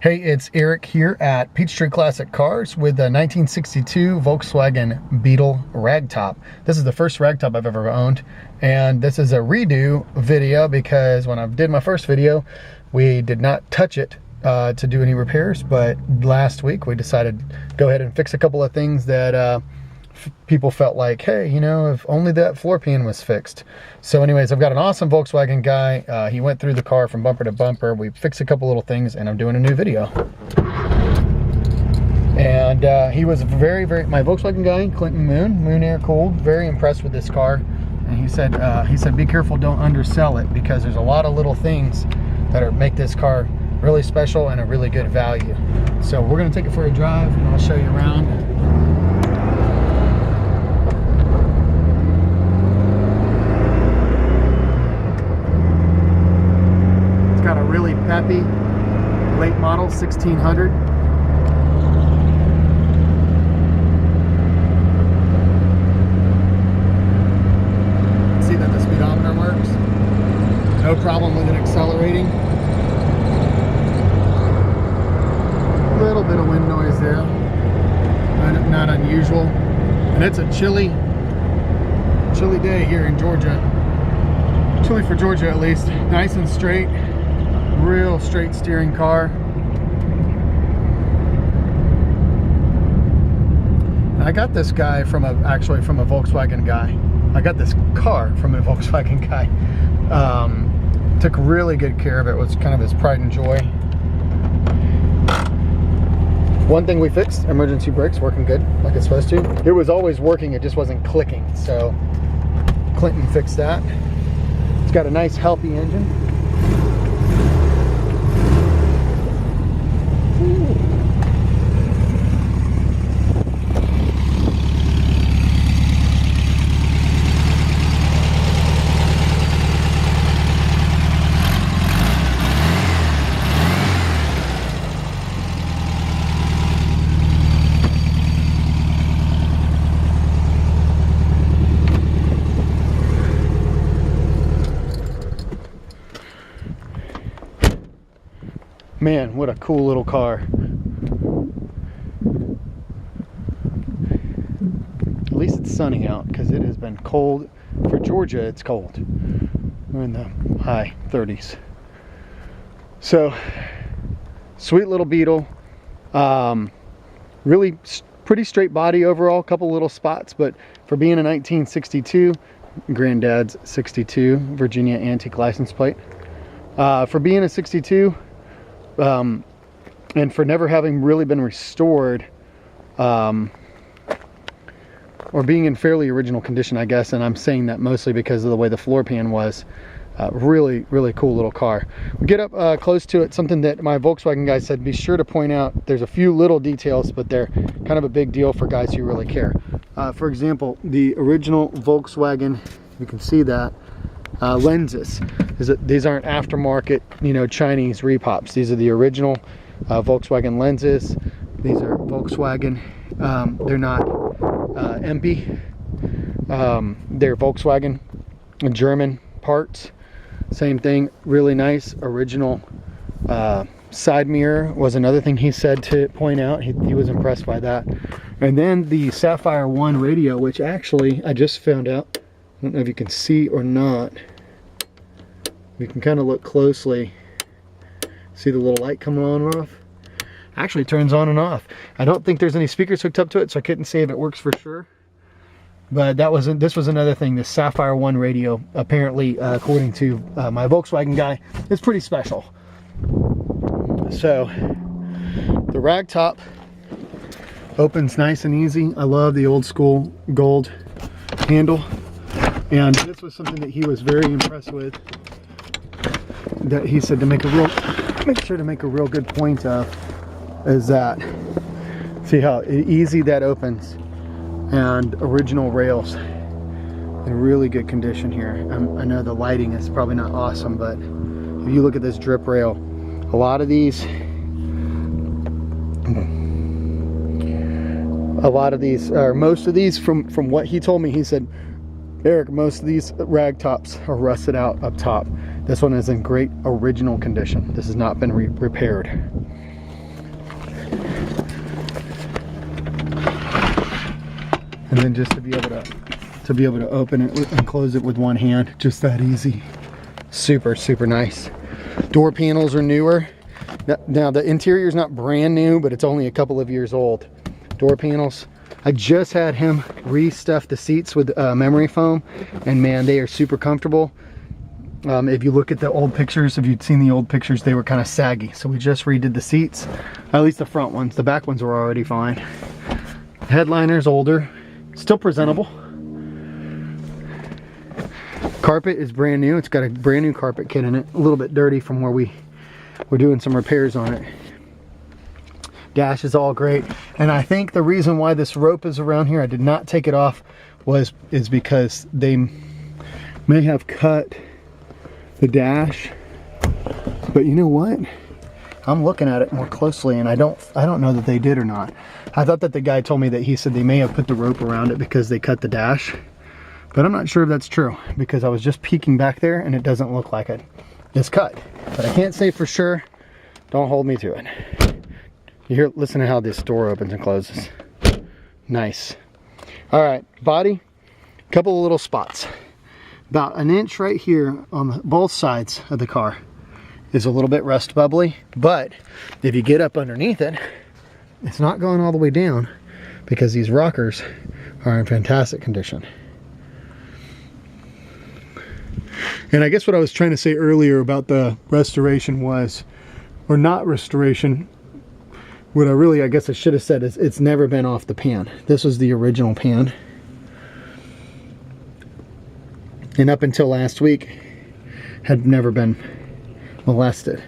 Hey, it's Eric here at Peachtree Classic Cars with the 1962 Volkswagen Beetle Ragtop. This is the first Ragtop I've ever owned, and this is a redo video because when I did my first video, we did not touch it to do any repairs, but last week we decided to go ahead and fix a couple of things that people felt like, hey, you know, if only that floor pan was fixed. So anyways, I've got an awesome Volkswagen guy. He went through the car from bumper to bumper. We fixed a couple little things, and I'm doing a new video. And he was my Volkswagen guy, Clinton Moon Air Cooled, very impressed with this car. And he said, be careful, don't undersell it, because there's a lot of little things that make this car really special and a really good value. So we're gonna take it for a drive, and I'll show you around. Got a really peppy late model 1600. See that the speedometer works. No problem with it accelerating. A little bit of wind noise there, not unusual. And it's a chilly day here in Georgia. Chilly for Georgia at least. Nice and straight. Real straight steering car. I got this guy actually from a Volkswagen guy. I got this car from a Volkswagen guy. Took really good care of it. It was kind of his pride and joy. One thing we fixed, emergency brakes working good like it's supposed to. It was always working, it just wasn't clicking. So Clinton fixed that. It's got a nice healthy engine. Man, what a cool little car. At least it's sunny out, because it has been cold. For Georgia, it's cold. We're in the high 30s. So, sweet little Beetle. Really pretty straight body overall, couple little spots, but for being a 1962, granddad's 62, Virginia antique license plate. For being a 62, and for never having really been restored, or being in fairly original condition, I guess, and I'm saying that mostly because of the way the floor pan was. Really cool little car. We get up close to it, something that my Volkswagen guy said be sure to point out. There's a few little details, but they're kind of a big deal for guys who really care. For example, the original Volkswagen, you can see that, lenses. These aren't aftermarket, you know, Chinese repops. These are the original Volkswagen lenses. These are Volkswagen. They're not MP. They're Volkswagen German parts. Same thing. Really nice original side mirror was another thing he said to point out. He was impressed by that. And then the Sapphire 1 radio, which actually I just found out. I don't know if you can see or not. You can kind of look closely. See the little light coming on and off? Actually, it turns on and off. I don't think there's any speakers hooked up to it, so I couldn't say if it works for sure. But this was another thing. The Sapphire 1 radio, apparently, according to my Volkswagen guy, is pretty special. So, the Ragtop opens nice and easy. I love the old school gold handle. And this was something that he was very impressed with, that he said to make sure to make a real good point of, is that, see how easy that opens, and original rails in really good condition here. I know the lighting is probably not awesome, but if you look at this drip rail, a lot of these, or most of these, from what he told me, he said, Eric, most of these Ragtops are rusted out up top. This one is in great original condition. This has not been repaired. And then just to be able to open it and close it with one hand, just that easy. Super, super nice. Door panels are newer. Now the interior is not brand new, but it's only a couple of years old. Door panels, I just had him restuff the seats with memory foam, and man, they are super comfortable. If you look at the old pictures, if you'd seen the old pictures, they were kind of saggy. So we just redid the seats, at least the front ones. The back ones were already fine. Headliner's older, still presentable. Carpet is brand new. It's got a brand new carpet kit in it. A little bit dirty from where we're doing some repairs on it. Dash is all great. And I think the reason why this rope is around here, I did not take it off, is because they may have cut the dash. But you know what? I'm looking at it more closely, and I don't know that they did or not. I thought that the guy told me that he said they may have put the rope around it because they cut the dash. But I'm not sure if that's true, because I was just peeking back there and it doesn't look like it. It's cut, but I can't say for sure. Don't hold me to it. You hear, listen to how this door opens and closes. Nice. All right, body, couple of little spots. About an inch right here on both sides of the car is a little bit rust bubbly, but if you get up underneath it, it's not going all the way down because these rockers are in fantastic condition. And I guess what I was trying to say earlier about the restoration was, or not restoration, what I guess I should have said is it's never been off the pan. This was the original pan. And up until last week, had never been molested.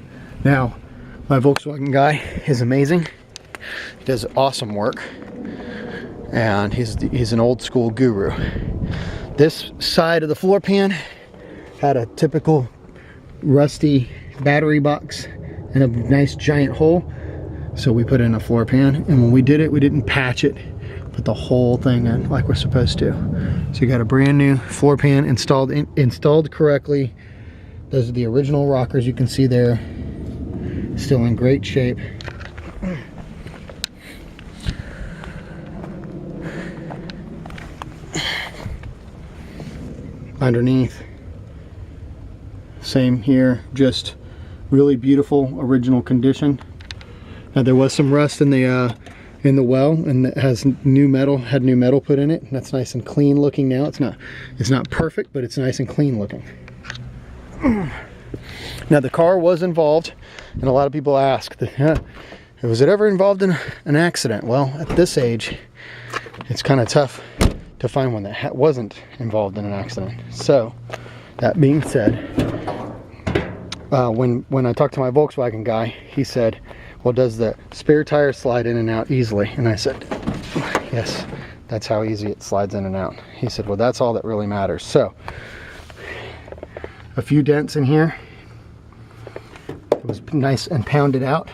Now, my Volkswagen guy is amazing. He does awesome work. And he's an old school guru. This side of the floor pan had a typical rusty battery box and a nice giant hole, so we put in a floor pan, and when we did it, we didn't patch it, put the whole thing in like we're supposed to. So you got a brand new floor pan installed correctly. Those are the original rockers you can see there, still in great shape. Underneath, same here, just really beautiful original condition. Now there was some rust in the well, and it has new metal put in it. That's nice and clean looking now. It's not perfect, but it's nice and clean looking. Now the car was involved, and a lot of people ask, was it ever involved in an accident? Well, at this age, it's kind of tough to find one that wasn't involved in an accident. So that being said, when I talked to my Volkswagen guy, he said, well, does the spare tire slide in and out easily? And I said, yes, that's how easy it slides in and out. He said, well, that's all that really matters. So a few dents in here. It was nice and pounded out.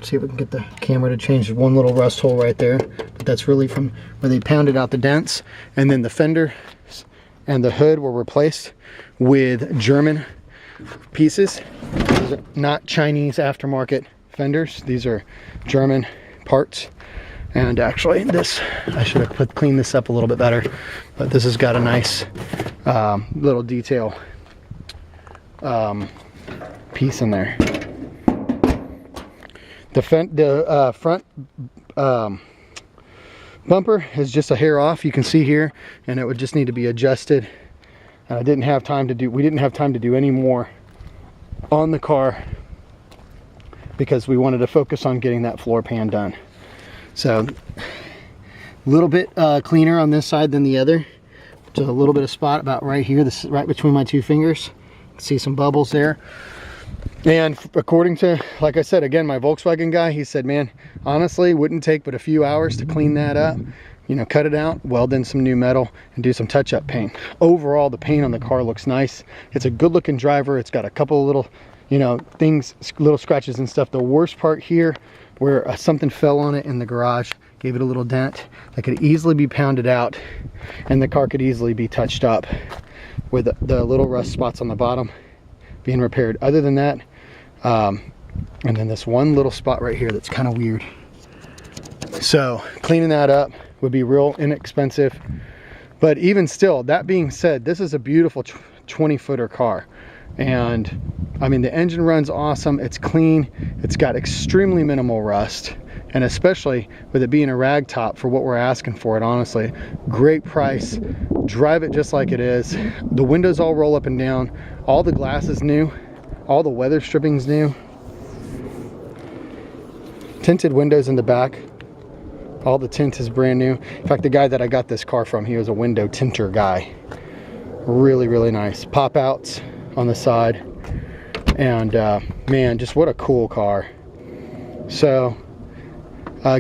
See if we can get the camera to change. There's one little rust hole right there, but that's really from where they pounded out the dents. And then the fender and the hood were replaced with German pieces. These are not Chinese aftermarket fenders. These are German parts. And actually this, I should have cleaned this up a little bit better, but this has got a nice little detail piece in there. The front bumper is just a hair off, you can see here, and it would just need to be adjusted. And we didn't have time to do any more on the car because we wanted to focus on getting that floor pan done. So a little bit cleaner on this side than the other. Just a little bit of spot about right here, this is right between my two fingers. See some bubbles there. And according to, like I said, again, my Volkswagen guy, he said, man, honestly, wouldn't take but a few hours to clean that up. You know, cut it out, weld in some new metal, and do some touch-up paint. Overall, the paint on the car looks nice. It's a good-looking driver. It's got a couple of little, you know, things, little scratches and stuff. The worst part here, where something fell on it in the garage, gave it a little dent that could easily be pounded out, and the car could easily be touched up with the little rust spots on the bottom being repaired. Other than that, and then this one little spot right here that's kind of weird. So cleaning that up would be real inexpensive. But even still, that being said, this is a beautiful 20-footer car. And I mean, the engine runs awesome. It's clean. It's got extremely minimal rust. And especially with it being a ragtop for what we're asking for it, honestly, great price. Drive it just like it is. The windows all roll up and down. All the glass is new. All the weather stripping's new. Tinted windows in the back. All the tint is brand new. In fact, the guy that I got this car from, he was a window tinter guy. Really, really nice. Pop outs on the side. And man, just what a cool car. So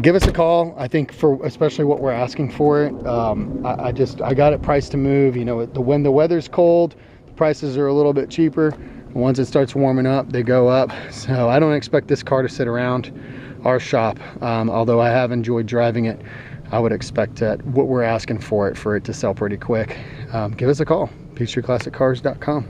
give us a call. I think for especially what we're asking for it, I got it priced to move. You know, when the weather's cold, the prices are a little bit cheaper. Once it starts warming up, they go up. So I don't expect this car to sit around our shop. Although I have enjoyed driving it, I would expect that what we're asking for it to sell pretty quick. Give us a call, PeachtreeClassicCars.com.